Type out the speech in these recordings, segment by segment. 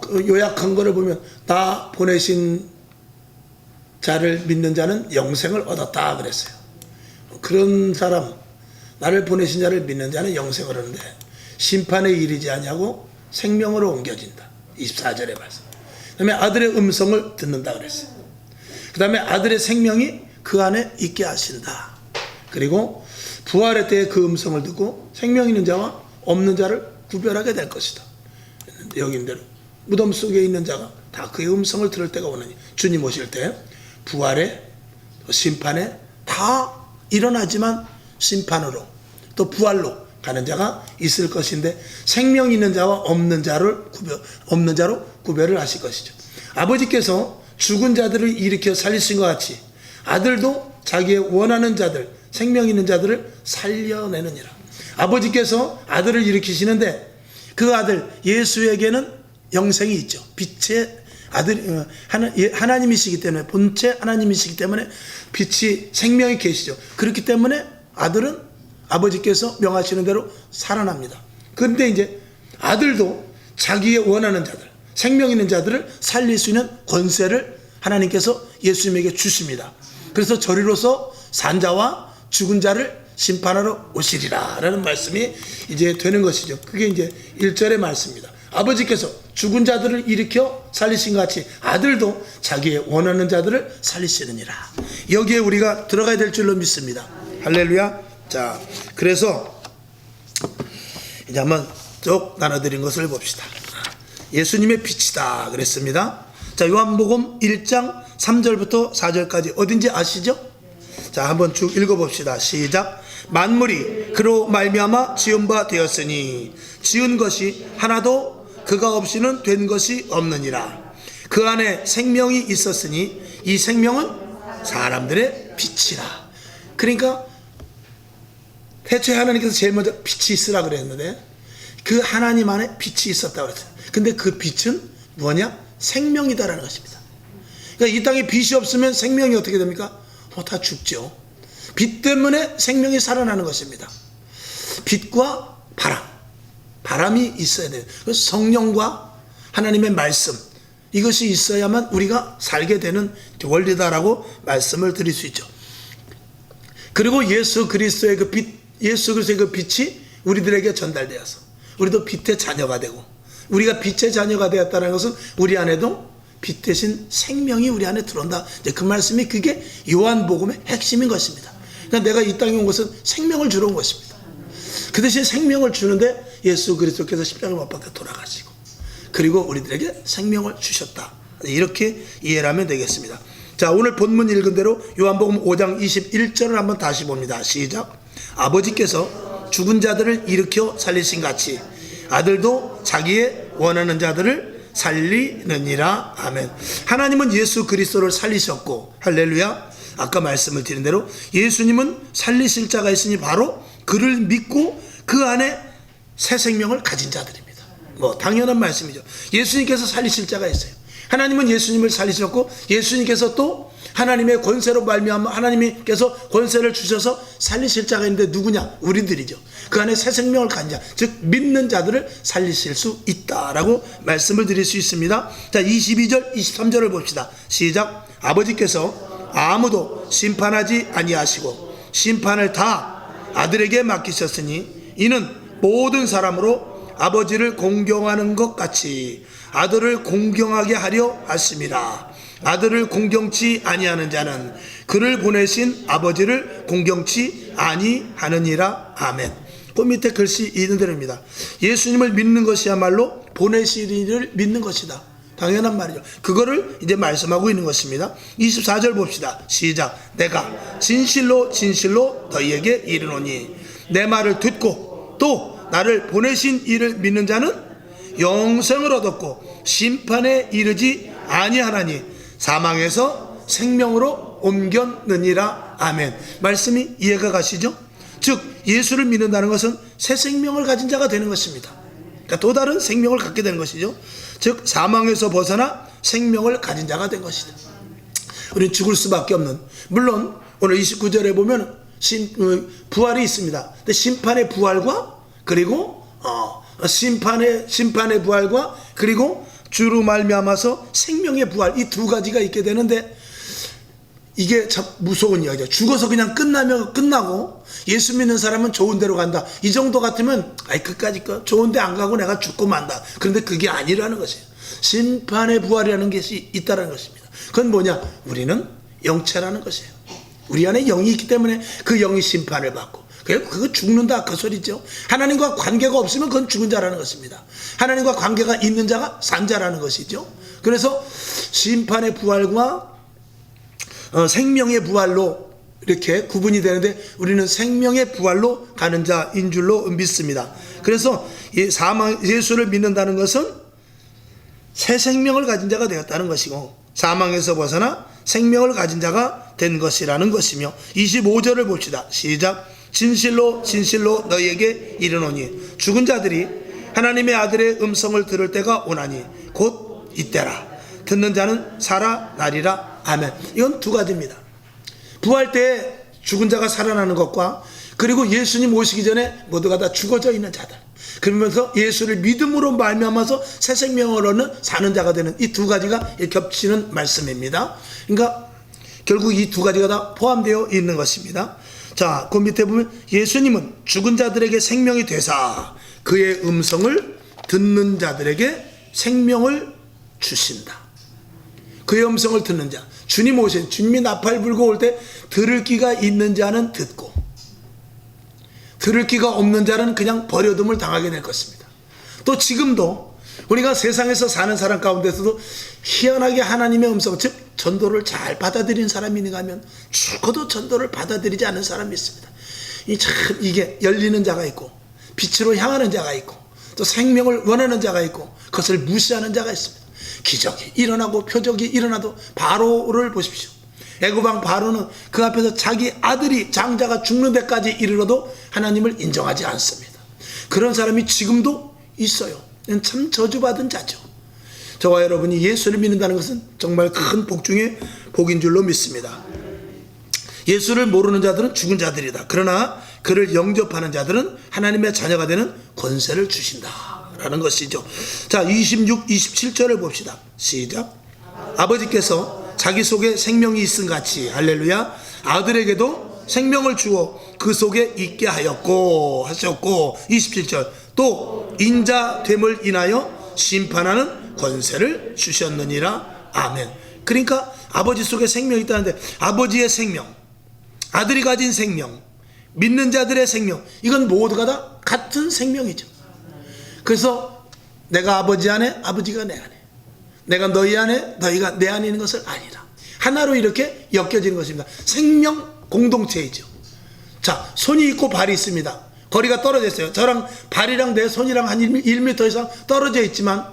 그 요약한 거를 보면 나 보내신 자를 믿는 자는 영생을 얻었다 그랬어요. 그런 사람, 나를 보내신 자를 믿는 자는 영생을 얻는데 심판에 이르지 아니하고 생명으로 옮겨진다. 24절의 말씀. 그 다음에 아들의 음성을 듣는다 그랬어요. 그 다음에 아들의 생명이 그 안에 있게 하신다. 그리고 부활의 때에 그 음성을 듣고 생명 있는 자와 없는 자를 구별하게 될 것이다. 여기인대로 무덤 속에 있는 자가 다 그의 음성을 들을 때가 오느니 주님 오실 때 부활에 심판에 다 일어나지만 심판으로 또 부활로 가는 자가 있을 것인데 생명 있는 자와 없는 자로 구별을 하실 것이죠. 아버지께서 죽은 자들을 일으켜 살리신 것 같이 아들도 자기의 원하는 자들, 생명 있는 자들을 살려내느니라. 아버지께서 아들을 일으키시는데 그 아들 예수에게는 영생이 있죠. 빛의 아들, 하나님이시기 때문에, 본체 하나님이시기 때문에 빛이 생명이 계시죠. 그렇기 때문에 아들은 아버지께서 명하시는 대로 살아납니다. 그런데 이제 아들도 자기의 원하는 자들, 생명 있는 자들을 살릴 수 있는 권세를 하나님께서 예수님에게 주십니다. 그래서 저리로서 산자와 죽은 자를 심판하러 오시리라 라는 말씀이 이제 되는 것이죠. 그게 이제 1절의 말씀입니다. 아버지께서 죽은 자들을 일으켜 살리신 것 같이 아들도 자기의 원하는 자들을 살리시느니라. 여기에 우리가 들어가야 될 줄로 믿습니다. 할렐루야. 자, 그래서 이제 한번 쭉 나눠드린 것을 봅시다. 예수님의 빛이다 그랬습니다. 자, 요한복음 1장 3절부터 4절까지 어딘지 아시죠? 자, 한번 쭉 읽어봅시다. 시작. 만물이 그로 말미암아 지은 바 되었으니 지은 것이 하나도 그가 없이는 된 것이 없느니라. 그 안에 생명이 있었으니 이 생명은 사람들의 빛이라. 그러니까 태초에 하나님께서 제일 먼저 빛이 있으라 그랬는데 그 하나님 안에 빛이 있었다고 그랬어요. 근데 그 빛은 뭐냐? 생명이다라는 것입니다. 그러니까 이 땅에 빛이 없으면 생명이 어떻게 됩니까? 다 죽죠. 빛 때문에 생명이 살아나는 것입니다. 빛과 바람이 있어야 돼요. 그래서 성령과 하나님의 말씀, 이것이 있어야만 우리가 살게 되는 원리다라고 말씀을 드릴 수 있죠. 그리고 예수 그리스도의 그 빛이 우리들에게 전달되어서 우리도 빛의 자녀가 되고, 우리가 빛의 자녀가 되었다는 것은 우리 안에도 빛 대신 생명이 우리 안에 들어온다. 이제 그 말씀이 그게 요한복음의 핵심인 것입니다. 그러니까 내가 이 땅에 온 것은 생명을 주러 온 것입니다. 그 대신 생명을 주는데 예수 그리스도께서 십자가 못 박혀 돌아가시고 그리고 우리들에게 생명을 주셨다. 이렇게 이해를 하면 되겠습니다. 자, 오늘 본문 읽은 대로 요한복음 5장 21절을 한번 다시 봅니다. 시작. 아버지께서 죽은 자들을 일으켜 살리신 같이 아들도 자기의 원하는 자들을 살리느니라. 아멘. 하나님은 예수 그리스도를 살리셨고, 할렐루야. 아까 말씀을 드린 대로 예수님은 살리실 자가 있으니 바로 그를 믿고 그 안에 새 생명을 가진 자들입니다. 당연한 말씀이죠. 예수님께서 살리실 자가 있어요. 하나님은 예수님을 살리셨고 예수님께서 또 하나님의 권세로 말미암아 하나님께서 권세를 주셔서 살리실 자가 있는데 누구냐? 우리들이죠. 그 안에 새 생명을 가진 자, 즉 믿는 자들을 살리실 수 있다라고 말씀을 드릴 수 있습니다. 자, 22절 23절을 봅시다. 시작. 아버지께서 아무도 심판하지 아니하시고 심판을 다 아들에게 맡기셨으니 이는 모든 사람으로 아버지를 공경하는 것 같이 아들을 공경하게 하려 하심이라. 아들을 공경치 아니하는 자는 그를 보내신 아버지를 공경치 아니하느니라. 아멘. 그 밑에 글씨 있는 대로입니다. 예수님을 믿는 것이야말로 보내신 이를 믿는 것이다. 당연한 말이죠. 그거를 이제 말씀하고 있는 것입니다. 24절 봅시다. 시작. 내가 진실로 진실로 너희에게 이르노니 내 말을 듣고 또 나를 보내신 이를 믿는 자는 영생을 얻었고 심판에 이르지 아니하나니 사망에서 생명으로 옮겼느니라. 아멘. 말씀이 이해가 가시죠? 즉 예수를 믿는다는 것은 새 생명을 가진 자가 되는 것입니다. 그러니까 또 다른 생명을 갖게 되는 것이죠. 즉 사망에서 벗어나 생명을 가진 자가 된 것이다. 우리는 죽을 수밖에 없는, 물론 오늘 29절에 보면 부활이 있습니다. 근데 심판의 부활과 그리고 심판의 부활과 그리고 주로 말미암아서 생명의 부활, 이 두 가지가 있게 되는데 이게 참 무서운 이야기죠. 죽어서 그냥 끝나고 예수 믿는 사람은 좋은 데로 간다. 이 정도 같으면 끝까지 좋은 데 안 가고 내가 죽고 만다. 그런데 그게 아니라는 것이에요. 심판의 부활이라는 것이 있다는 것입니다. 그건 뭐냐? 우리는 영체라는 것이에요. 우리 안에 영이 있기 때문에 그 영이 심판을 받고, 그거 죽는다 그 소리죠. 하나님과 관계가 없으면 그건 죽은 자라는 것입니다. 하나님과 관계가 있는 자가 산 자라는 것이죠. 그래서 심판의 부활과 생명의 부활로 이렇게 구분이 되는데, 우리는 생명의 부활로 가는 자인 줄로 믿습니다. 그래서 예수를 믿는다는 것은 새 생명을 가진 자가 되었다는 것이고, 사망에서 벗어나 생명을 가진 자가 된 것이라는 것이며, 25절을 봅시다. 시작. 진실로 진실로 너희에게 이르노니 죽은 자들이 하나님의 아들의 음성을 들을 때가 오나니 곧 이때라. 듣는 자는 살아나리라. 아멘. 이건 두 가지입니다. 부활 때 죽은 자가 살아나는 것과, 그리고 예수님 오시기 전에 모두가 다 죽어져 있는 자들, 그러면서 예수를 믿음으로 말미암아서 새 생명을 얻는 사는 자가 되는 이 두 가지가 겹치는 말씀입니다. 그러니까 결국 이 두 가지가 다 포함되어 있는 것입니다. 자, 그 밑에 보면 예수님은 죽은 자들에게 생명이 되사 그의 음성을 듣는 자들에게 생명을 주신다. 그의 음성을 듣는 자, 주님 오신, 주님이 나팔 불고 올 때 들을 귀가 있는 자는 듣고, 들을 귀가 없는 자는 그냥 버려둠을 당하게 될 것입니다. 또 지금도 우리가 세상에서 사는 사람 가운데서도 희한하게 하나님의 음성, 즉 전도를 잘 받아들인 사람이 있는가 하면 죽어도 전도를 받아들이지 않는 사람이 있습니다. 이게 열리는 자가 있고, 빛으로 향하는 자가 있고, 또 생명을 원하는 자가 있고, 그것을 무시하는 자가 있습니다. 기적이 일어나고 표적이 일어나도 바로를 보십시오. 애굽왕 바로는 그 앞에서 자기 아들이 장자가 죽는 데까지 이르러도 하나님을 인정하지 않습니다. 그런 사람이 지금도 있어요. 참 저주받은 자죠. 저와 여러분이 예수를 믿는다는 것은 정말 큰 복 중에 복인 줄로 믿습니다. 예수를 모르는 자들은 죽은 자들이다. 그러나 그를 영접하는 자들은 하나님의 자녀가 되는 권세를 주신다 라는 것이죠. 자, 26, 27절을 봅시다. 시작. 아버지께서 자기 속에 생명이 있음 같이, 할렐루야, 아들에게도 생명을 주어 그 속에 있게 하셨고 27절, 또 인자됨을 인하여 심판하는 권세를 주셨느니라. 아멘. 그러니까 아버지 속에 생명이 있다는데, 아버지의 생명, 아들이 가진 생명, 믿는 자들의 생명, 이건 모두가 다 같은 생명이죠. 그래서 내가 아버지 안에, 아버지가 내 안에, 내가 너희 안에, 너희가 내 안에 있는 것을 아니라, 하나로 이렇게 엮여지는 것입니다. 생명 공동체이죠. 자, 손이 있고 발이 있습니다. 거리가 떨어져 있어요. 저랑 발이랑 내 손이랑 한 1m 이상 떨어져 있지만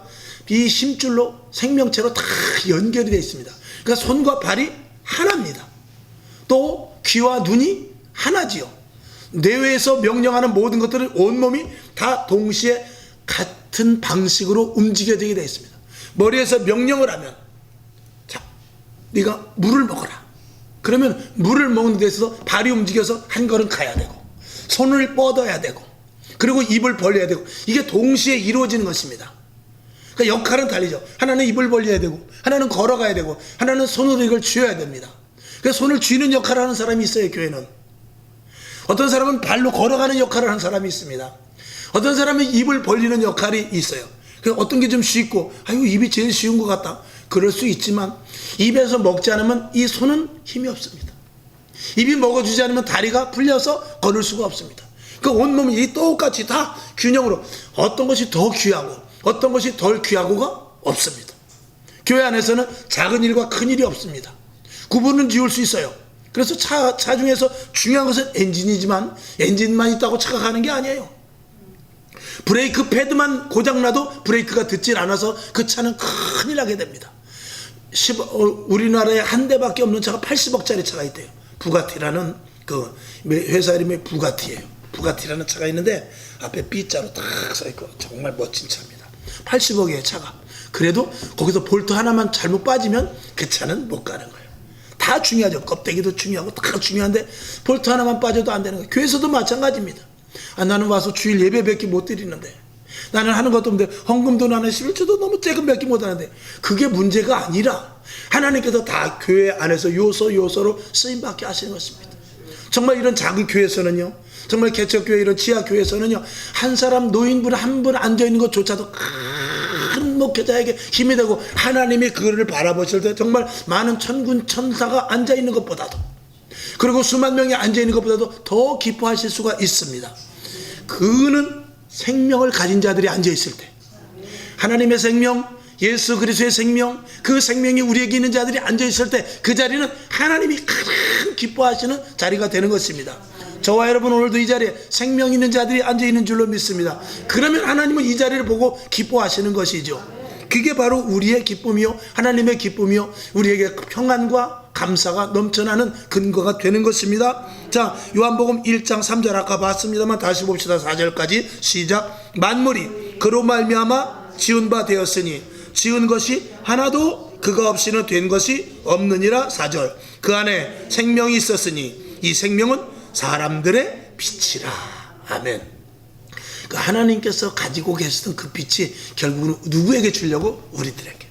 이 힘줄로 생명체로 다 연결이 되어 있습니다. 그러니까 손과 발이 하나입니다. 또 귀와 눈이 하나지요. 뇌에서 명령하는 모든 것들은 온몸이 다 동시에 같은 방식으로 움직여지게 되어 있습니다. 머리에서 명령을 하면, 자, 네가 물을 먹어라. 그러면 물을 먹는 데 있어서 발이 움직여서 한 걸음 가야 되고, 손을 뻗어야 되고, 그리고 입을 벌려야 되고, 이게 동시에 이루어지는 것입니다. 그러니까 역할은 달리죠. 하나는 입을 벌려야 되고, 하나는 걸어가야 되고, 하나는 손으로 이걸 쥐어야 됩니다. 그래서 손을 쥐는 역할을 하는 사람이 있어요, 교회는. 어떤 사람은 발로 걸어가는 역할을 하는 사람이 있습니다. 어떤 사람은 입을 벌리는 역할이 있어요. 그래서 어떤 게 좀 쉽고, 아이고 입이 제일 쉬운 것 같다, 그럴 수 있지만 입에서 먹지 않으면 이 손은 힘이 없습니다. 입이 먹어주지 않으면 다리가 풀려서 걸을 수가 없습니다. 그 온몸이 똑같이 다 균형으로, 어떤 것이 더 귀하고 어떤 것이 덜 귀하고가 없습니다. 교회 안에서는 작은 일과 큰 일이 없습니다. 구분은 지을 수 있어요. 그래서 차 중에서 중요한 것은 엔진이지만, 엔진만 있다고 차가 가는 게 아니에요. 브레이크 패드만 고장나도 브레이크가 듣질 않아서 그 차는 큰일 나게 됩니다. 우리나라에 한 대밖에 없는 차가 80억짜리 차가 있대요. 부가티라는 그 회사 이름이 부가티예요. 부가티라는 차가 있는데 앞에 B자로 딱 써있고 정말 멋진 차입니다. 80억의 차가. 그래도 거기서 볼트 하나만 잘못 빠지면 그 차는 못 가는 거예요. 다 중요하죠. 껍데기도 중요하고 다 중요한데 볼트 하나만 빠져도 안 되는 거예요. 교회에서도 마찬가지입니다. 나는 와서 주일 예배밖에 못 드리는데, 나는 하는 것도 없는데 헌금도 나는 11조도 너무 쬐끔 몇 개 못하는데, 그게 문제가 아니라 하나님께서 다 교회 안에서 요소로 쓰임받게 하시는 것입니다. 정말 이런 작은 교회에서는요, 정말 개척교회 이런 지하교회에서는요, 한 사람 노인분 한 분 앉아있는 것조차도 큰 목회자에게 힘이 되고, 하나님이 그를 바라보실 때 정말 많은 천군 천사가 앉아있는 것보다도, 그리고 수만 명이 앉아있는 것보다도 더 기뻐하실 수가 있습니다. 그는 생명을 가진 자들이 앉아있을 때, 하나님의 생명, 예수 그리스도의 생명, 그 생명이 우리에게 있는 자들이 앉아있을 때 그 자리는 하나님이 가장 기뻐하시는 자리가 되는 것입니다. 저와 여러분 오늘도 이 자리에 생명 있는 자들이 앉아있는 줄로 믿습니다. 그러면 하나님은 이 자리를 보고 기뻐하시는 것이죠. 그게 바로 우리의 기쁨이요, 하나님의 기쁨이요, 우리에게 평안과 감사가 넘쳐나는 근거가 되는 것입니다. 자, 요한복음 1장 3절 아까 봤습니다만 다시 봅시다. 4절까지 시작. 만물이 그로 말미암아 지은 바 되었으니 지은 것이 하나도 그가 없이는 된 것이 없느니라. 4절. 그 안에 생명이 있었으니 이 생명은 사람들의 빛이라. 아멘. 그 하나님께서 가지고 계시던 그 빛이 결국은 누구에게 주려고? 우리들에게,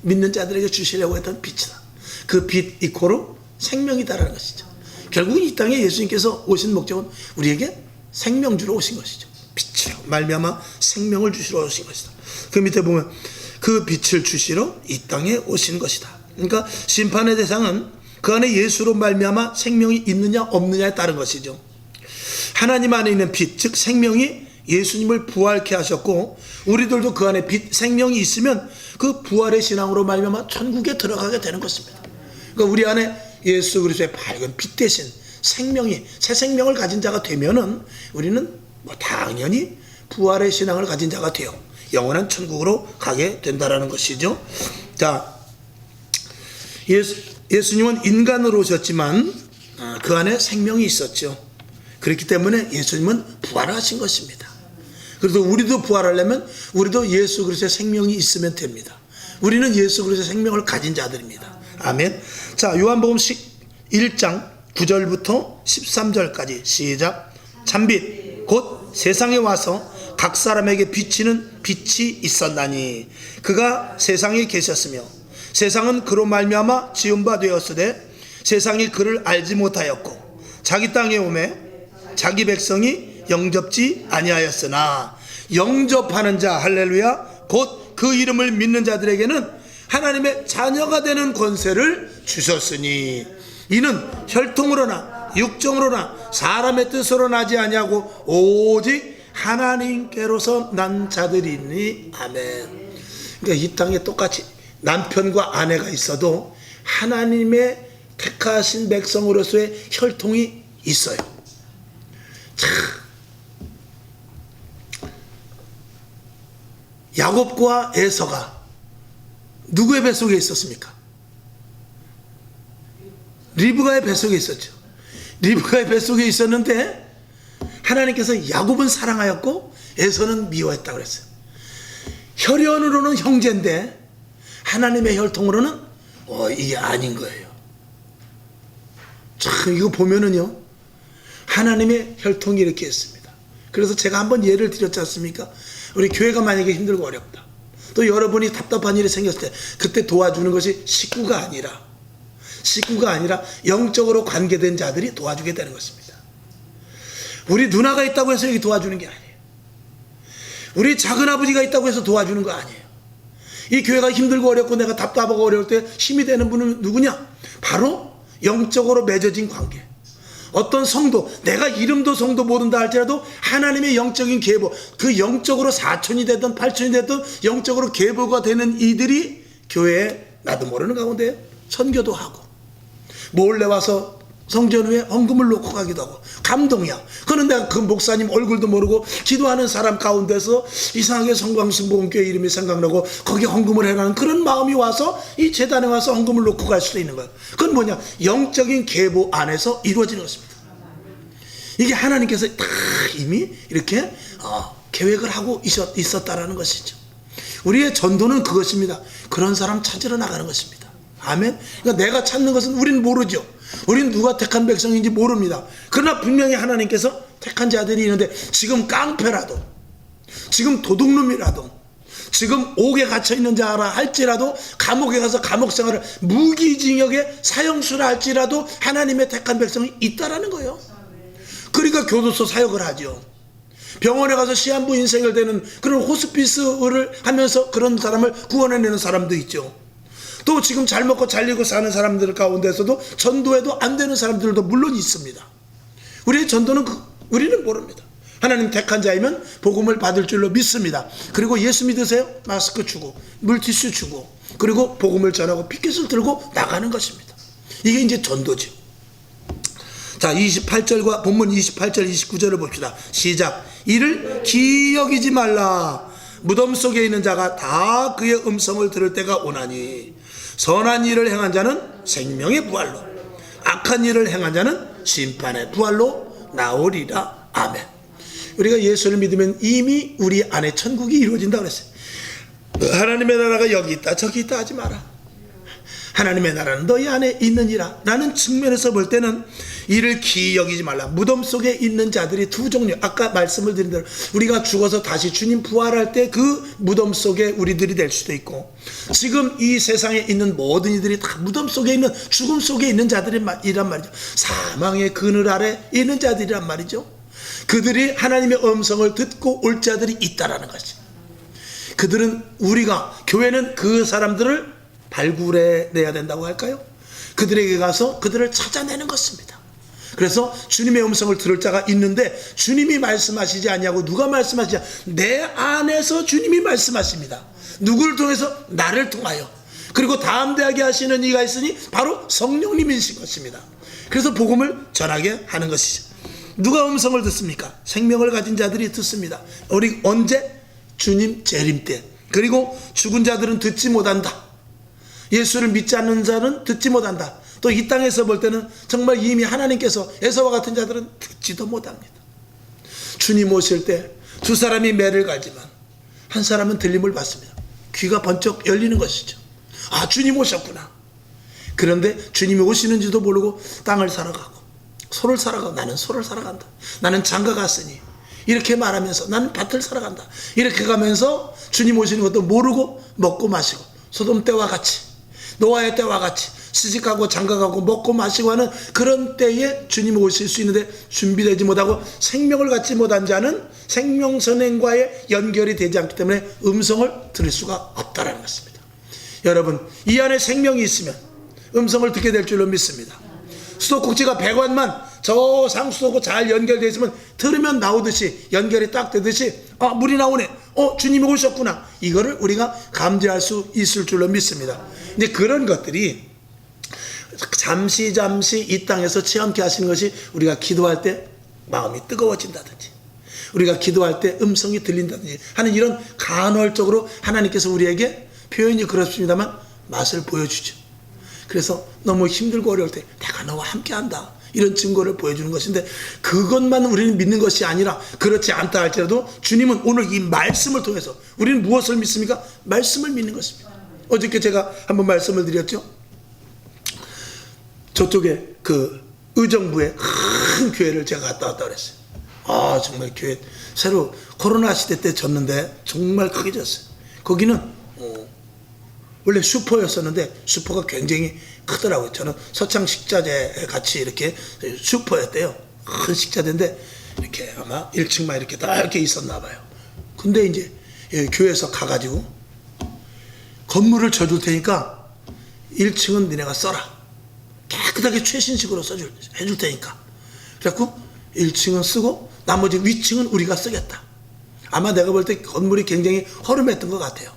믿는 자들에게 주시려고 했던 빛이다. 그 빛 이코로 생명이다라는 것이죠. 결국은 이 땅에 예수님께서 오신 목적은 우리에게 생명 주러 오신 것이죠. 빛으로 말미암아 생명을 주시러 오신 것이다. 그 밑에 보면 그 빛을 주시러 이 땅에 오신 것이다. 그러니까 심판의 대상은 그 안에 예수로 말미암아 생명이 있느냐 없느냐에 따른 것이죠. 하나님 안에 있는 빛, 즉 생명이 예수님을 부활케 하셨고, 우리들도 그 안에 빛, 생명이 있으면 그 부활의 신앙으로 말미암아 천국에 들어가게 되는 것입니다. 그러니까 우리 안에 예수 그리스도의 밝은 빛 대신 생명이, 새 생명을 가진 자가 되면은 우리는 당연히 부활의 신앙을 가진 자가 되어 영원한 천국으로 가게 된다라는 것이죠. 자, 예수님은 인간으로 오셨지만 그 안에 생명이 있었죠. 그렇기 때문에 예수님은 부활하신 것입니다. 그래서 우리도 부활하려면 우리도 예수 그리스도의 생명이 있으면 됩니다. 우리는 예수 그리스도의 생명을 가진 자들입니다. 아멘. 자, 요한복음 1장 9절부터 13절까지 시작. 참빛 곧 세상에 와서 각 사람에게 비치는 빛이 있었나니 그가 세상에 계셨으며 세상은 그로 말미암아 지은 바 되었으되 세상이 그를 알지 못하였고 자기 땅에 오매 자기 백성이 영접지 아니하였으나 영접하는 자, 할렐루야, 곧 그 이름을 믿는 자들에게는 하나님의 자녀가 되는 권세를 주셨으니 이는 혈통으로나 육정으로나 사람의 뜻으로 나지 아니하고 오직 하나님께로서 난 자들이니. 아멘. 그러니까 이 땅에 똑같이 남편과 아내가 있어도 하나님의 택하신 백성으로서의 혈통이 있어요. 참, 야곱과 에서가 누구의 뱃속에 있었습니까? 리브가의 뱃속에 있었죠. 리브가의 뱃속에 있었는데 하나님께서 야곱은 사랑하였고 에서는 미워했다고 그랬어요. 혈연으로는 형제인데 하나님의 혈통으로는 이게 아닌 거예요. 참, 이거 보면은요, 하나님의 혈통이 이렇게 있습니다. 그래서 제가 한번 예를 드렸지 않습니까? 우리 교회가 만약에 힘들고 어렵다, 또 여러분이 답답한 일이 생겼을 때 그때 도와주는 것이 식구가 아니라 영적으로 관계된 자들이 도와주게 되는 것입니다. 우리 누나가 있다고 해서 여기 도와주는 게 아니에요. 우리 작은아버지가 있다고 해서 도와주는 거 아니에요. 이 교회가 힘들고 어렵고 내가 답답하고 어려울 때 힘이 되는 분은 누구냐? 바로 영적으로 맺어진 관계. 어떤 성도, 내가 이름도 성도 모른다 할지라도 하나님의 영적인 계보, 그 영적으로 사촌이 됐든 팔촌이 됐든 영적으로 계보가 되는 이들이 교회에 나도 모르는 가운데 선교도 하고 몰래 와서 성전 후에 헌금을 놓고 가기도 하고. 감동이야. 그런데 그 목사님 얼굴도 모르고 기도하는 사람 가운데서 이상하게 성광승복음교회 이름이 생각나고 거기 헌금을 해라는 그런 마음이 와서 이 재단에 와서 헌금을 놓고 갈 수도 있는 거예요. 그건 뭐냐? 영적인 계보 안에서 이루어지는 것입니다. 이게 하나님께서 다 이미 이렇게 계획을 하고 있었다라는 것이죠. 우리의 전도는 그것입니다. 그런 사람 찾으러 나가는 것입니다. 아멘. 그러니까 내가 찾는 것은 우리는 모르죠. 우리는 누가 택한 백성인지 모릅니다. 그러나 분명히 하나님께서 택한 자들이 있는데 지금 깡패라도 지금 도둑놈이라도, 지금 옥에 갇혀 있는 자라 할지라도, 감옥에 가서 감옥 생활을 무기징역의 사형수라 할지라도 하나님의 택한 백성이 있다라는 거예요. 그러니까 교도소 사역을 하죠. 병원에 가서 시한부 인생을 되는 그런 호스피스를 하면서 그런 사람을 구원해내는 사람도 있죠. 또 지금 잘 먹고 잘 입고 사는 사람들 가운데서도 전도해도 안 되는 사람들도 물론 있습니다. 우리의 전도는 우리는 모릅니다. 하나님 택한 자이면 복음을 받을 줄로 믿습니다. 그리고 예수 믿으세요? 마스크 주고 물티슈 주고 그리고 복음을 전하고 피켓을 들고 나가는 것입니다. 이게 이제 전도죠. 자, 28절과 본문 28절 29절을 봅시다. 시작. 이를 기여기지 말라. 무덤 속에 있는 자가 다 그의 음성을 들을 때가 오나니 선한 일을 행한 자는 생명의 부활로, 악한 일을 행한 자는 심판의 부활로 나오리라. 아멘. 우리가 예수를 믿으면 이미 우리 안에 천국이 이루어진다고 그랬어요. 하나님의 나라가 여기 있다 저기 있다 하지 마라. 하나님의 나라는 너희 안에 있느니라. 라는 측면에서 볼 때는 이를 기여기지 말라. 무덤 속에 있는 자들이 두 종류, 아까 말씀을 드린 대로 우리가 죽어서 다시 주님 부활할 때 그 무덤 속에 우리들이 될 수도 있고, 지금 이 세상에 있는 모든 이들이 다 무덤 속에 있는, 죽음 속에 있는 자들이란 말이죠. 사망의 그늘 아래 있는 자들이란 말이죠. 그들이 하나님의 음성을 듣고 올 자들이 있다라는 것이. 그들은, 우리가 교회는 그 사람들을 발굴해 내야 된다고 할까요? 그들에게 가서 그들을 찾아내는 것입니다. 그래서 주님의 음성을 들을 자가 있는데, 주님이 말씀하시지 아니하고 누가 말씀하시지, 내 안에서 주님이 말씀하십니다. 누구를 통해서? 나를 통하여. 그리고 담대하게 하시는 이가 있으니 바로 성령님이신 것입니다. 그래서 복음을 전하게 하는 것이죠. 누가 음성을 듣습니까? 생명을 가진 자들이 듣습니다. 우리 언제? 주님 재림 때. 그리고 죽은 자들은 듣지 못한다. 예수를 믿지 않는 자는 듣지 못한다. 또 이 땅에서 볼 때는 정말 이미 하나님께서 에서와 같은 자들은 듣지도 못합니다. 주님 오실 때 두 사람이 매를 갈지만 한 사람은 들림을 받습니다. 귀가 번쩍 열리는 것이죠. 아, 주님 오셨구나. 그런데 주님이 오시는지도 모르고 땅을 살아가고 소를 살아가고, 나는 소를 살아간다. 나는 장가 갔으니 이렇게 말하면서 나는 밭을 살아간다. 이렇게 가면서 주님 오시는 것도 모르고 먹고 마시고, 소돔 때와 같이, 노아의 때와 같이 시집가고 장가가고 먹고 마시고 하는 그런 때에 주님 오실 수 있는데 준비되지 못하고 생명을 갖지 못한 자는 생명선행과의 연결이 되지 않기 때문에 음성을 들을 수가 없다는 것입니다. 여러분, 이 안에 생명이 있으면 음성을 듣게 될 줄로 믿습니다. 수도꼭지가 100원만 저 상수도고 잘 연결되어 있으면 들으면 나오듯이, 연결이 딱 되듯이, 아, 물이 나오네, 주님이 오셨구나, 이거를 우리가 감지할 수 있을 줄로 믿습니다. 이제 그런 것들이 잠시 이 땅에서 체험케 하시는 것이, 우리가 기도할 때 마음이 뜨거워진다든지, 우리가 기도할 때 음성이 들린다든지 하는 이런 간헐적으로 하나님께서 우리에게, 표현이 그렇습니다만, 맛을 보여주죠. 그래서 너무 힘들고 어려울 때 내가 너와 함께한다, 이런 증거를 보여주는 것인데, 그것만 우리는 믿는 것이 아니라, 그렇지 않다 할지라도 주님은 오늘 이 말씀을 통해서 우리는 무엇을 믿습니까? 말씀을 믿는 것입니다. 어저께 제가 한번 말씀을 드렸죠. 저쪽에 그 의정부에 큰 교회를 제가 갔다 왔다 그랬어요. 아, 정말 교회 새로 코로나 시대 때 졌는데 정말 크게 졌어요. 거기는 원래 슈퍼였었는데 슈퍼가 굉장히 크더라고요. 저는 서창 식자재 같이 이렇게 슈퍼였대요. 큰 식자재인데 이렇게 아마 1층만 이렇게 다 이렇게 있었나 봐요. 근데 이제 교회에서 가가지고 건물을 쳐줄 테니까 1층은 니네가 써라. 깨끗하게 최신식으로 해줄 테니까. 그래갖고 1층은 쓰고 나머지 위층은 우리가 쓰겠다. 아마 내가 볼 때 건물이 굉장히 허름했던 것 같아요.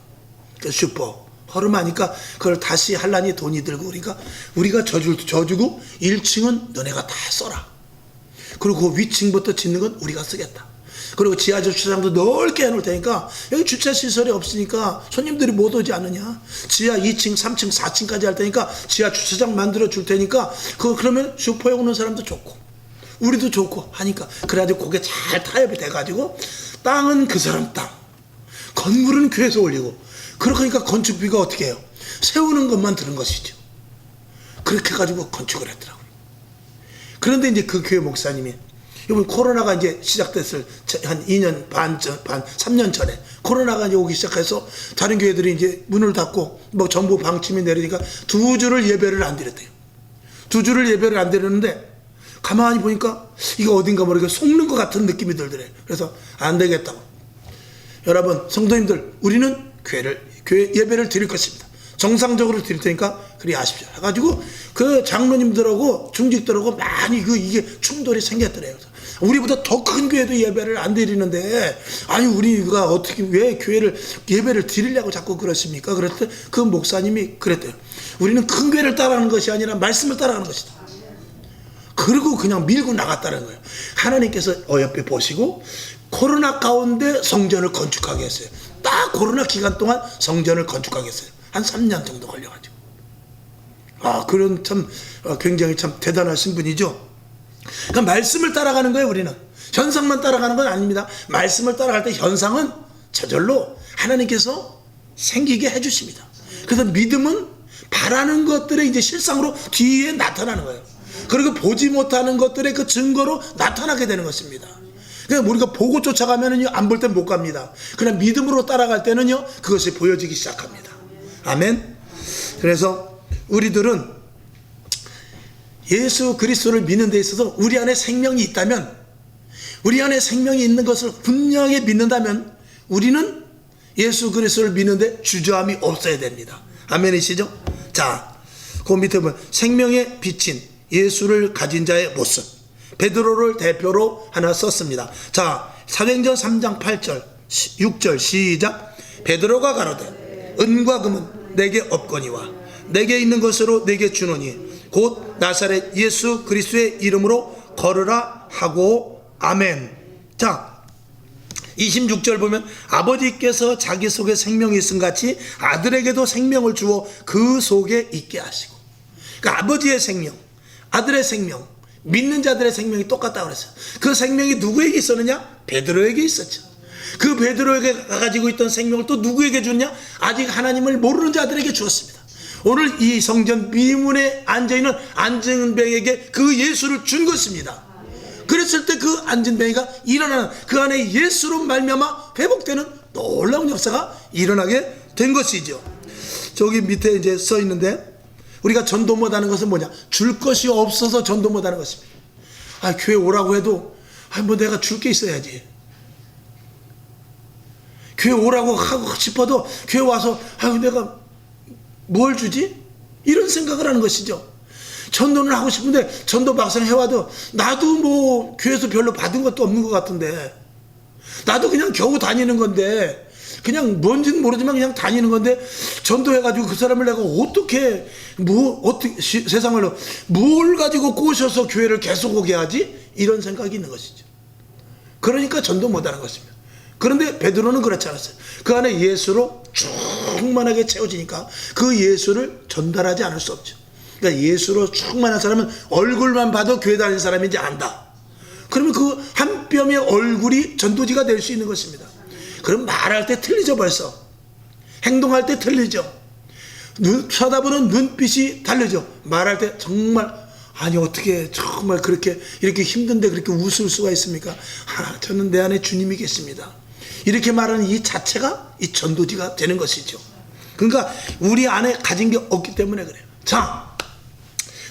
그 슈퍼. 허름하니까 그걸 다시 하려니 돈이 들고, 그러니까 우리가 져주고 1층은 너네가 다 써라. 그리고 그 위층부터 짓는 건 우리가 쓰겠다. 그리고 지하 주차장도 넓게 해놓을 테니까, 여기 주차시설이 없으니까 손님들이 못 오지 않느냐. 지하 2층, 3층, 4층까지 할 테니까 지하 주차장 만들어 줄 테니까, 그러면 슈퍼에 오는 사람도 좋고 우리도 좋고 하니까, 그래가지고 그게 잘 타협이 돼가지고, 땅은 그 사람 땅, 건물은 교회에서 올리고, 그러니까 건축비가 어떻게 해요? 세우는 것만 드는 것이죠. 그렇게 해가지고 건축을 했더라고요. 그런데 이제 그 교회 목사님이 이번 코로나가 이제 시작됐을 한 2년 반 3년 전에 코로나가 이제 오기 시작해서 다른 교회들이 이제 문을 닫고 뭐 정부 방침이 내리니까 2주를 예배를 안 드렸대요. 2주를 예배를 안 드렸는데 가만히 보니까 이거 어딘가 모르게 속는 것 같은 느낌이 들더래요. 그래서 안 되겠다고. 여러분 성도님들, 우리는 교회 예배를 드릴 것입니다. 정상적으로 드릴 테니까 그리 하십시오 해가지고 그 장로님들하고 중직들하고 많이 이게 충돌이 생겼더래요. 우리보다 더 큰 교회도 예배를 안 드리는데 아니 우리가 어떻게 왜 교회를 예배를 드리려고 자꾸 그러십니까? 그랬더니 그 목사님이 그랬대요. 우리는 큰 교회를 따라가는 것이 아니라 말씀을 따라가는 것이다. 그리고 그냥 밀고 나갔다는 거예요. 하나님께서 어여삐 보시고 코로나 가운데 성전을 건축하게 했어요. 딱 코로나 기간 동안 성전을 건축하게 했어요. 한 3년 정도 걸려가지고. 그런 참 굉장히 참 대단하신 분이죠. 그러니까 말씀을 따라가는 거예요. 우리는 현상만 따라가는 건 아닙니다. 말씀을 따라갈 때 현상은 저절로 하나님께서 생기게 해주십니다. 그래서 믿음은 바라는 것들의 이제 실상으로 뒤에 나타나는 거예요. 그리고 보지 못하는 것들의 그 증거로 나타나게 되는 것입니다. 그러니까 우리가 보고 쫓아가면은요, 안 볼 땐 못 갑니다. 그러나 믿음으로 따라갈 때는요, 그것이 보여지기 시작합니다. 아멘. 그래서 우리들은 예수 그리스도를 믿는 데 있어서 우리 안에 생명이 있다면, 우리 안에 생명이 있는 것을 분명히 믿는다면 우리는 예수 그리스도를 믿는데 주저함이 없어야 됩니다. 아멘이시죠? 자, 그 밑에 보면 생명의 빛인 예수를 가진 자의 모습, 베드로를 대표로 하나 썼습니다. 자, 사도행전 3장 8절 6절 시작. 베드로가 가로되 은과 금은 내게 없거니와 내게 있는 것으로 내게 주노니 곧 나사렛 예수 그리스도의 이름으로 걸으라 하고 아멘. 자, 26절 보면 아버지께서 자기 속에 생명이 있음 같이 아들에게도 생명을 주어 그 속에 있게 하시고. 그러니까 아버지의 생명, 아들의 생명, 믿는 자들의 생명이 똑같다고 그랬어요. 그 생명이 누구에게 있었느냐? 베드로에게 있었죠. 그 베드로에게 가지고 있던 생명을 또 누구에게 줬냐? 아직 하나님을 모르는 자들에게 주었습니다. 오늘 이 성전 미문에 앉아있는 안진뱅에게 그 예수를 준 것입니다. 그랬을 때 그 안진뱅이가 일어나는, 그 안에 예수로 말미암아 회복되는 놀라운 역사가 일어나게 된 것이죠. 저기 밑에 이제 써 있는데, 우리가 전도 못하는 것은 뭐냐? 줄 것이 없어서 전도 못하는 것입니다. 교회 오라고 해도 뭐 내가 줄 게 있어야지. 교회 오라고 하고 싶어도 교회 와서 내가 뭘 주지? 이런 생각을 하는 것이죠. 전도는 하고 싶은데 전도 막상 해와도 나도 뭐 교회에서 별로 받은 것도 없는 것 같은데, 나도 그냥 겨우 다니는 건데, 그냥 뭔지는 모르지만 그냥 다니는 건데, 전도해가지고 그 사람을 내가 어떻게 세상말로 뭘 가지고 꼬셔서 교회를 계속 오게 하지? 이런 생각이 있는 것이죠. 그러니까 전도 못하는 것입니다. 그런데 베드로는 그렇지 않았어요. 그 안에 예수로 충만하게 채워지니까 그 예수를 전달하지 않을 수 없죠. 그러니까 예수로 충만한 사람은 얼굴만 봐도 교회 다니는 사람인지 안다. 그러면 그 한 뼘의 얼굴이 전도지가 될 수 있는 것입니다. 그럼 말할 때 틀리죠. 벌써 행동할 때 틀리죠. 쳐다보는 눈빛이 다르죠. 말할 때 정말 어떻게 정말 그렇게 이렇게 힘든데 그렇게 웃을 수가 있습니까? 저는 내 안에 주님이 계십니다. 이렇게 말하는 이 자체가 이 전도지가 되는 것이죠. 그러니까 우리 안에 가진 게 없기 때문에 그래요. 자,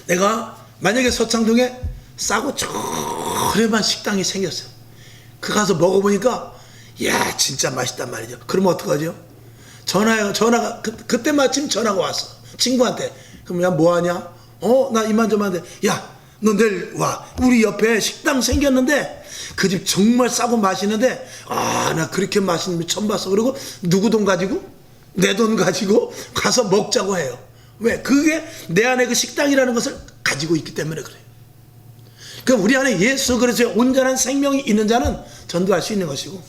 내가 만약에 서창동에 싸고 저렴한 식당이 생겼어요. 그 가서 먹어보니까 야 진짜 맛있단 말이죠. 그러면 어떡하죠? 전화가 그때 마침 전화가 왔어. 친구한테. 그럼 야 뭐하냐? 나 이만저만한데, 야 너 내일 와. 우리 옆에 식당 생겼는데 그 집 정말 싸고 맛있는데 나 그렇게 맛있는 거 처음 봤어. 그리고 누구 돈 가지고? 내 돈 가지고 가서 먹자고 해요. 왜? 그게 내 안에 그 식당이라는 것을 가지고 있기 때문에 그래요. 그러니까 우리 안에 예수 그리스도의 온전한 생명이 있는 자는 전도할 수 있는 것이고,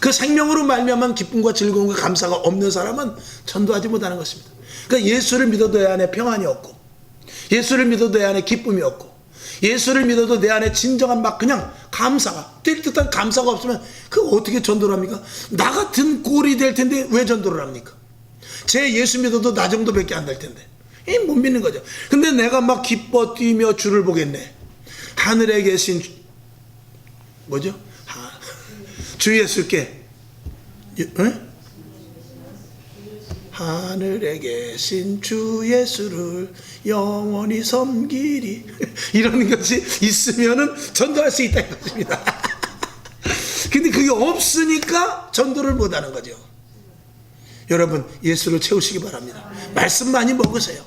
그 생명으로 말미암은 기쁨과 즐거움과 감사가 없는 사람은 전도하지 못하는 것입니다. 그러니까 예수를 믿어도 내 안에 평안이 없고, 예수를 믿어도 내 안에 기쁨이 없고, 예수를 믿어도 내 안에 진정한 그냥 감사가, 뛸 듯한 감사가 없으면 그거 어떻게 전도를 합니까? 나 같은 꼴이 될 텐데 왜 전도를 합니까? 제 예수 믿어도 나 정도밖에 안 될 텐데 못 믿는 거죠. 근데 내가 막 기뻐 뛰며 주를 보겠네. 하늘에 계신 뭐죠? 주 예수께 하늘에 계신 주 예수를 영원히 섬기리 이런 것이 있으면은 전도할 수 있다 이것입니다. 근데 그게 없으니까 전도를 못하는 거죠. 여러분 예수를 채우시기 바랍니다. 말씀 많이 먹으세요.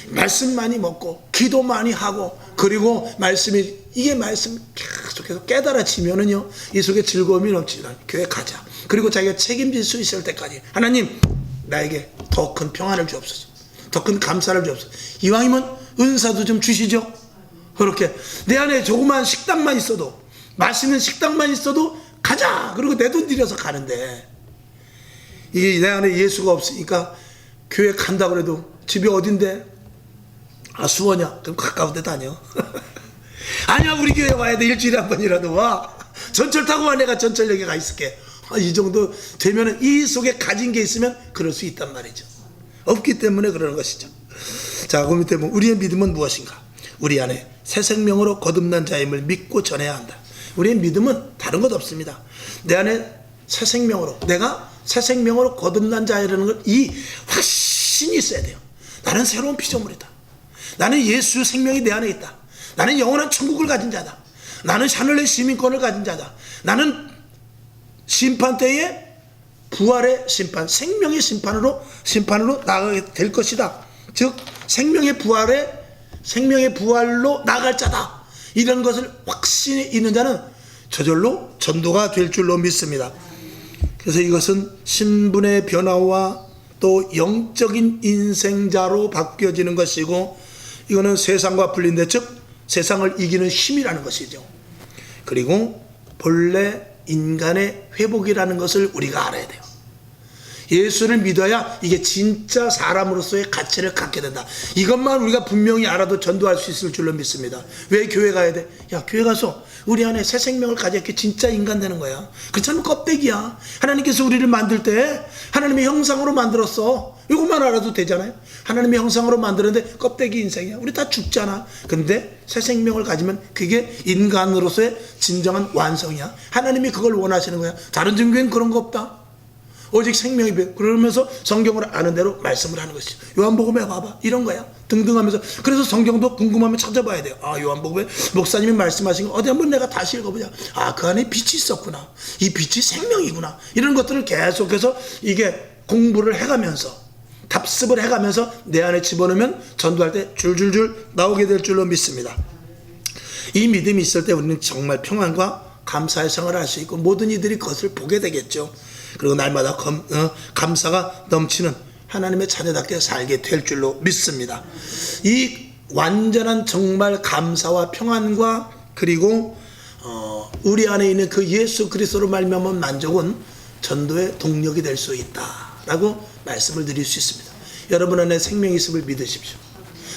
말씀 많이 먹고 기도 많이 하고 그리고 말씀이 이게 말씀 계속해서 깨달아지면은요 이 속에 즐거움이 넘치다. 교회 가자. 그리고 자기가 책임질 수 있을 때까지 하나님 나에게 더 큰 평안을 주옵소서. 더 큰 감사를 주옵소서. 이왕이면 은사도 좀 주시죠. 그렇게 내 안에 조그만 식당만 있어도 맛있는 식당만 있어도 가자. 그리고 내 돈 들여서 가는데 이게 내 안에 예수가 없으니까 교회 간다고 그래도 집이 어딘데? 수원이야. 그럼 가까운 데 다녀. 아니야 우리 교회 와야 돼. 일주일에 한 번이라도 와. 전철 타고 와. 내가 전철역에 가 있을게. 이 정도 되면은 이 속에 가진 게 있으면 그럴 수 있단 말이죠. 없기 때문에 그러는 것이죠. 자, 그 밑에 보면 우리의 믿음은 무엇인가? 우리 안에 새 생명으로 거듭난 자임을 믿고 전해야 한다. 우리의 믿음은 다른 것 없습니다. 내 안에 새 생명으로 내가 새 생명으로 거듭난 자이라는 걸 이 확신이 있어야 돼요. 나는 새로운 피조물이다. 나는 예수 생명이 내 안에 있다. 나는 영원한 천국을 가진 자다. 나는 하늘의 시민권을 가진 자다. 나는 심판 때에 부활의 심판, 생명의 심판으로 나가게 될 것이다. 즉 생명의 부활로 나갈 자다. 이런 것을 확신이 있는 자는 저절로 전도가 될 줄로 믿습니다. 그래서 이것은 신분의 변화와 또 영적인 인생자로 바뀌어지는 것이고 이거는 세상과 분리인데 즉 세상을 이기는 힘이라는 것이죠. 그리고 본래 인간의 회복이라는 것을 우리가 알아야 돼요. 예수를 믿어야 이게 진짜 사람으로서의 가치를 갖게 된다. 이것만 우리가 분명히 알아도 전도할 수 있을 줄로 믿습니다. 왜 교회 가야 돼? 야, 교회 가서 우리 안에 새 생명을 가졌기에 진짜 인간 되는 거야. 그렇지 않으면 껍데기야. 하나님께서 우리를 만들 때 하나님의 형상으로 만들었어. 이것만 알아도 되잖아요. 하나님의 형상으로 만드는데 껍데기 인생이야. 우리 다 죽잖아. 근데 새 생명을 가지면 그게 인간으로서의 진정한 완성이야. 하나님이 그걸 원하시는 거야. 다른 종교엔 그런 거 없다. 오직 생명이 그러면서 성경을 아는 대로 말씀을 하는 것이죠. 요한복음에 봐봐 이런 거야 등등 하면서. 그래서 성경도 궁금하면 찾아봐야 돼요. 요한복음에 목사님이 말씀하신 거 어디 한번 내가 다시 읽어보자. 그 안에 빛이 있었구나. 이 빛이 생명이구나. 이런 것들을 계속해서 이게 공부를 해가면서 답습을 해가면서 내 안에 집어넣으면 전도할 때 줄줄줄 나오게 될 줄로 믿습니다. 이 믿음이 있을 때 우리는 정말 평안과 감사의 생활을 할 수 있고 모든 이들이 그것을 보게 되겠죠. 그리고 날마다 감사가 넘치는 하나님의 자녀답게 살게 될 줄로 믿습니다. 이 완전한 정말 감사와 평안과 그리고 우리 안에 있는 그 예수 그리스도로 말미암은 만족은 전도의 동력이 될 수 있다라고 말씀을 드릴 수 있습니다. 여러분 안에 생명이 있음을 믿으십시오.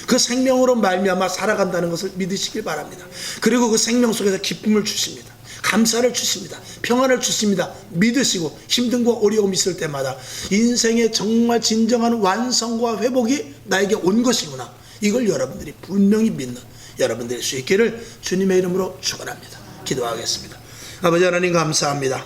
그 생명으로 말미암아 살아간다는 것을 믿으시길 바랍니다. 그리고 그 생명 속에서 기쁨을 주십니다. 감사를 주십니다. 평안을 주십니다. 믿으시고 힘든 거 어려움 있을 때마다 인생의 정말 진정한 완성과 회복이 나에게 온 것이구나. 이걸 여러분들이 분명히 믿는 여러분들이 수 있기를 주님의 이름으로 축원합니다. 기도하겠습니다. 아버지 하나님 감사합니다.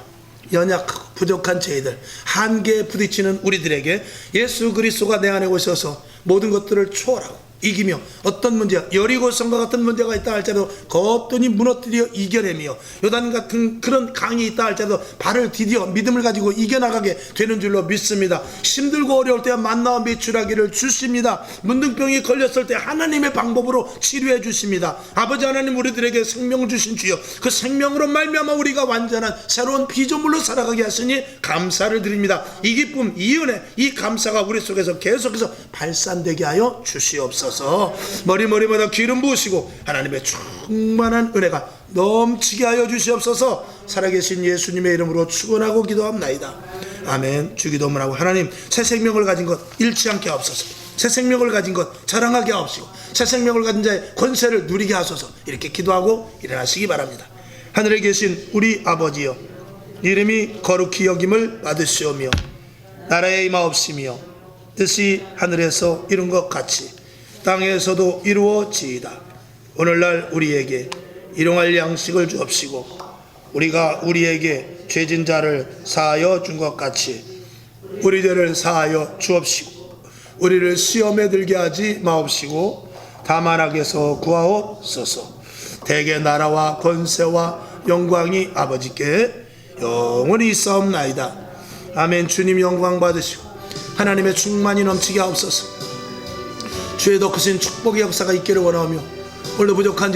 연약하고 부족한 저희들 한계에 부딪히는 우리들에게 예수 그리스도가 내 안에 오셔서 모든 것들을 초월하고 이기며 어떤 문제가 여리고성과 같은 문제가 있다 할지라도 거뜬히 무너뜨려 이겨내며 요단 같은 그런 강이 있다 할지라도 발을 디디어 믿음을 가지고 이겨나가게 되는 줄로 믿습니다. 힘들고 어려울 때 만나와 매출하기를 주십니다. 문둥병이 걸렸을 때 하나님의 방법으로 치료해 주십니다. 아버지 하나님 우리들에게 생명을 주신 주여 그 생명으로 말미암아 우리가 완전한 새로운 피조물로 살아가게 하시니 감사를 드립니다. 이 기쁨 이 은혜 이 감사가 우리 속에서 계속해서 발산되게 하여 주시옵소서. 머리마다 기름 부으시고 하나님의 충만한 은혜가 넘치게 하여 주시옵소서. 살아계신 예수님의 이름으로 축원하고 기도합나이다. 아멘. 주기도문 하고 하나님 새 생명을 가진 것 잃지 않게 하옵소서. 새 생명을 가진 것 자랑하게 하옵시고 새 생명을 가진 자의 권세를 누리게 하소서. 이렇게 기도하고 일어나시기 바랍니다. 하늘에 계신 우리 아버지여 이름이 거룩히 여김을 받으시오며 나라의 임하옵시며 뜻이 하늘에서 이룬 것 같이 땅에서도 이루어지이다. 오늘날 우리에게 일용할 양식을 주옵시고 우리가 우리에게 죄진 자를 사하여 준 것 같이 우리 죄를 사하여 주옵시고 우리를 시험에 들게 하지 마옵시고 다만 악에서 구하옵소서. 대개 나라와 권세와 영광이 아버지께 영원히 있사옵나이다. 아멘. 주님 영광 받으시고 하나님의 충만이 넘치게 하옵소서. 주의 더 크신 축복의 역사가 있기를 원하며 오늘 부족한